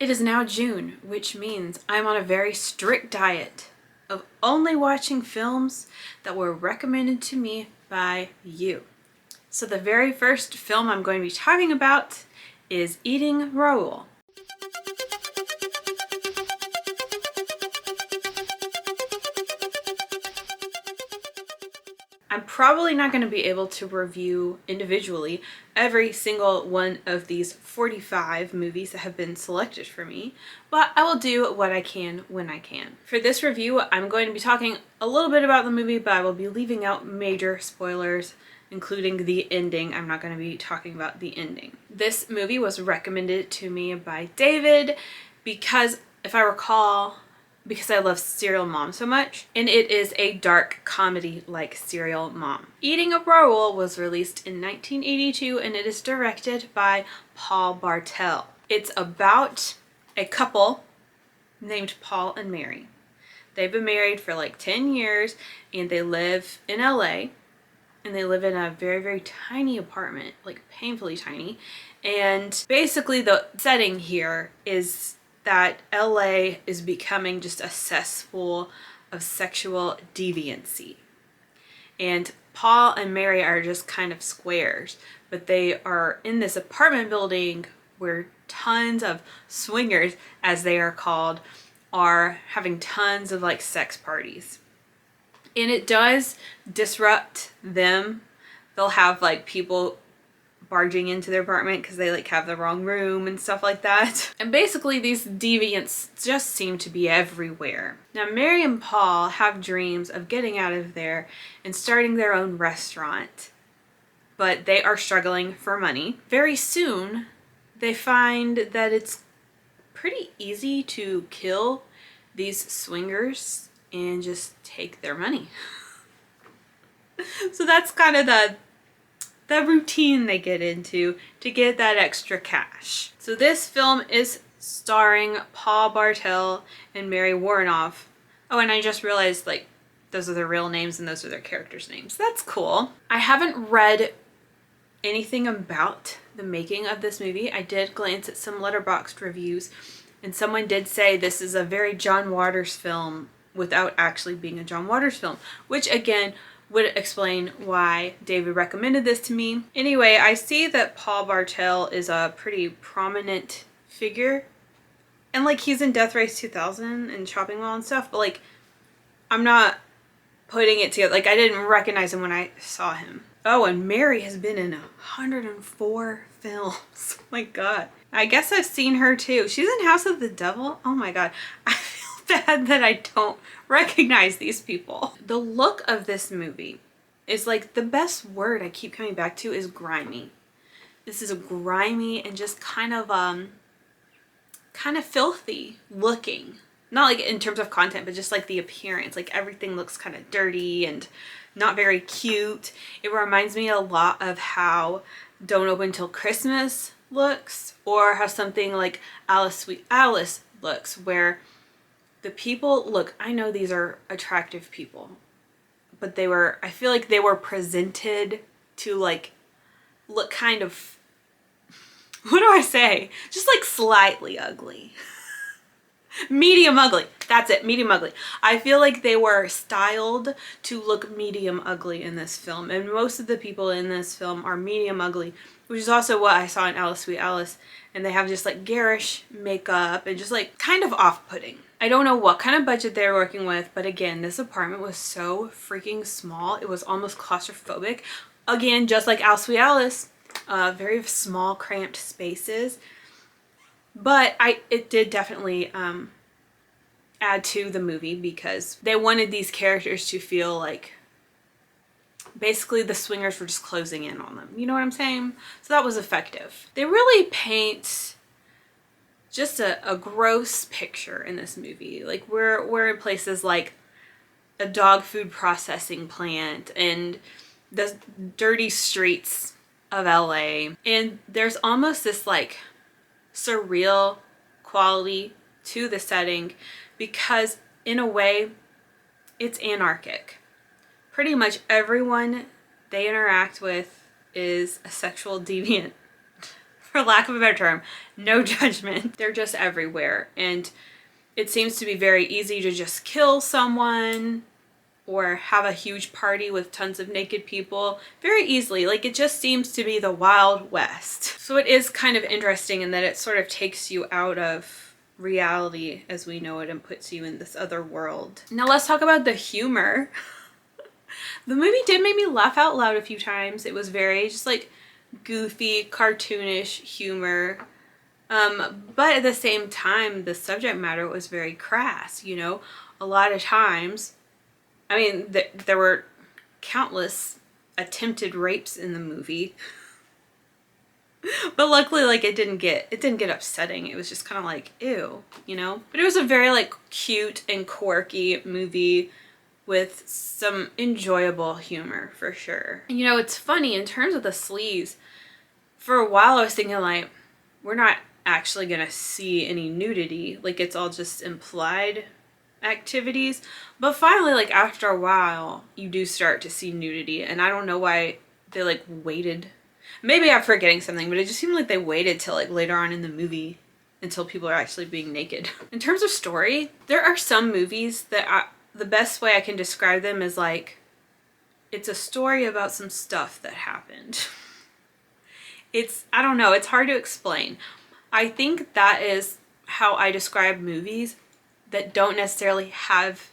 It is now June, which means I'm on a very strict diet of only watching films that were recommended to me by you. So the very first film I'm going to be talking about is Eating Raoul. I'm probably not going to be able to review individually every single one of these 45 movies that have been selected for me, but I will do what I can when I can. For this review, I'm going to be talking a little bit about the movie, but I will be leaving out major spoilers, including the ending. I'm not going to be talking about the ending. This movie was recommended to me by David because, if I recall, because I love Serial Mom so much, and it is a dark comedy like Serial Mom. Eating a Raoul was released in 1982 and it is directed by Paul Bartel. It's about a couple named Paul and Mary. They've been married for like 10 years and they live in LA, and they live in a very, very tiny apartment, like painfully tiny. And basically the setting here is that LA is becoming just a cesspool of sexual deviancy. And Paul and Mary are just kind of squares, but they are in this apartment building where tons of swingers, as they are called, are having tons of like sex parties. And it does disrupt them. They'll have like people barging into their apartment because they like have the wrong room and stuff like that. And basically these deviants just seem to be everywhere. Now Mary and Paul have dreams of getting out of there and starting their own restaurant, but they are struggling for money. Very soon they find that it's pretty easy to kill these swingers and just take their money. So that's kind of the routine they get into to get that extra cash. So this film is starring Paul Bartel and Mary Warnoff. Oh, and I just realized like those are their real names and those are their characters' names. That's cool. I haven't read anything about the making of this movie. I did glance at some Letterboxd reviews, and someone did say this is a very John Waters film without actually being a John Waters film, which again would explain why David recommended this to me. Anyway, I see that Paul Bartel is a pretty prominent figure, and like he's in Death Race 2000 and Chopping Mall and stuff, but like I'm not putting it together. Like I didn't recognize him when I saw him. Oh, and Mary has been in 104 films. My God. I guess I've seen her too. She's in House of the Devil. Oh my God. I feel bad that I don't recognize these people. The look of this movie is like, the best word I keep coming back to is grimy. This is a grimy and just kind of filthy looking. Not like in terms of content, but just like the appearance. Like everything looks kind of dirty and not very cute. It reminds me a lot of how Don't Open Till Christmas looks, or how something like Alice Sweet Alice looks, where the people look, I know these are attractive people, but I feel like they were presented to like look kind of, what do I say? Just like slightly ugly. Medium ugly. That's it. Medium ugly. I feel like they were styled to look medium ugly in this film. And most of the people in this film are medium ugly, which is also what I saw in Alice Sweet Alice. And they have just like garish makeup and just like kind of off-putting. I don't know what kind of budget they were working with, but again, this apartment was so freaking small. It was almost claustrophobic. Again, just like Alice Sweet Alice, very small, cramped spaces. But it did definitely add to the movie because they wanted these characters to feel like basically the swingers were just closing in on them. You know what I'm saying? So that was effective. They really paint just a gross picture in this movie. Like we're in places like a dog food processing plant and the dirty streets of LA. And there's almost this like surreal quality to the setting because in a way it's anarchic. Pretty much everyone they interact with is a sexual deviant for lack of a better term, no judgment. They're just everywhere. And it seems to be very easy to just kill someone or have a huge party with tons of naked people very easily. Like, it just seems to be the Wild West. So it is kind of interesting in that it sort of takes you out of reality as we know it and puts you in this other world. Now let's talk about the humor. The movie did make me laugh out loud a few times. It was very just like goofy, cartoonish humor. But at the same time, the subject matter was very crass, you know? A lot of times, I mean, there were countless attempted rapes in the movie. But luckily, like, it didn't get upsetting. It was just kind of like, ew, you know? But it was a very, like, cute and quirky movie with some enjoyable humor, for sure. And, you know, it's funny, in terms of the sleaze, for a while I was thinking, like, we're not actually gonna see any nudity. Like, it's all just implied activities. But finally, like, after a while, you do start to see nudity. And I don't know why they, like, waited. Maybe I'm forgetting something, but it just seemed like they waited till, like, later on in the movie until people are actually being naked. In terms of story, there are some movies that the best way I can describe them is like, it's a story about some stuff that happened. I don't know, it's hard to explain. I think that is how I describe movies that don't necessarily have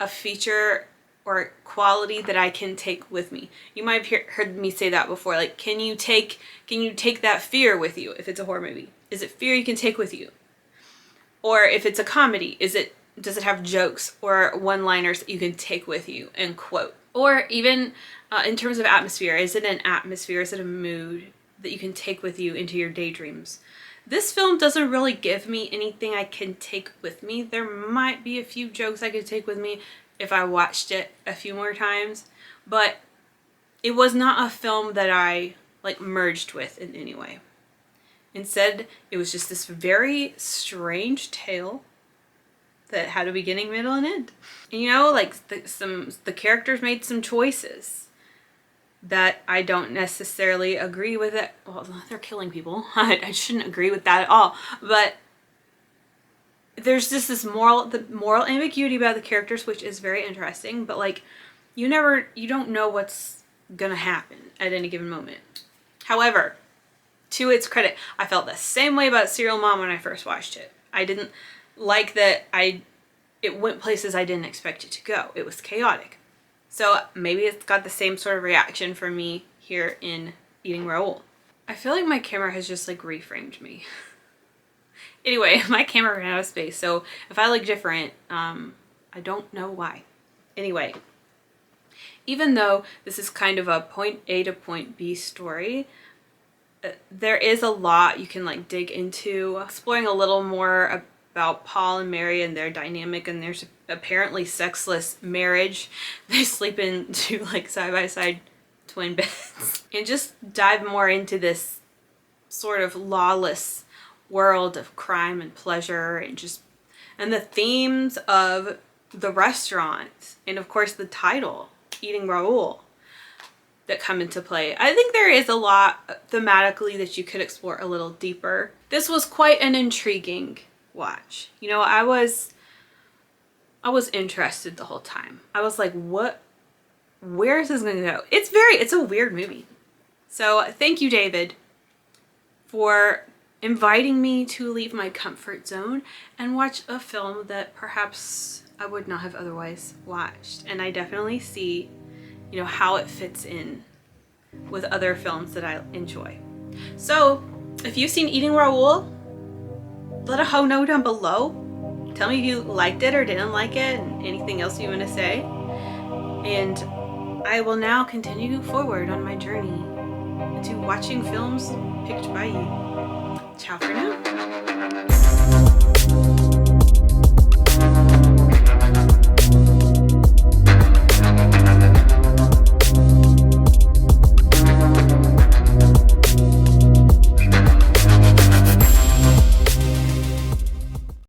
a feature or quality that I can take with me. You might have heard me say that before. Like, can you take that fear with you if it's a horror movie? Is it fear you can take with you? Or if it's a comedy, does it have jokes or one-liners that you can take with you and quote? Or even in terms of atmosphere, is it an atmosphere? Is it a mood that you can take with you into your daydreams? This film doesn't really give me anything I can take with me. There might be a few jokes I could take with me if I watched it a few more times, but it was not a film that I, like, merged with in any way. Instead, it was just this very strange tale that had a beginning, middle, and end. And, you know, like, the characters made some choices that I don't necessarily agree with it. Well, they're killing people. I shouldn't agree with that at all. But there's just this moral ambiguity about the characters, which is very interesting. But, like, you don't know what's gonna happen at any given moment. However, to its credit, I felt the same way about Serial Mom when I first watched it. I didn't like that it went places I didn't expect it to go. It was chaotic. So maybe it's got the same sort of reaction for me here in Eating Raoul. I feel like my camera has just, like, reframed me. Anyway, my camera ran out of space, so if I look different, I don't know why. Anyway, even though this is kind of a point A to point B story, there is a lot you can, like, dig into, exploring a little more about Paul and Mary and their dynamic and their apparently sexless marriage. They sleep in two, like, side-by-side twin beds. And just dive more into this sort of lawless world of crime and pleasure and the themes of the restaurant and, of course, the title, Eating Raoul, that come into play. I think there is a lot thematically that you could explore a little deeper. This was quite an intriguing watch. You know, I was interested the whole time. I was like, where is this gonna go? It's a weird movie. So thank you, David, for inviting me to leave my comfort zone and watch a film that perhaps I would not have otherwise watched. And I definitely see, you know, how it fits in with other films that I enjoy. So if you've seen Eating Raoul, let a hoe know down below. Tell me if you liked it or didn't like it and anything else you want to say. And I will now continue forward on my journey into watching films picked by you. Ciao for now.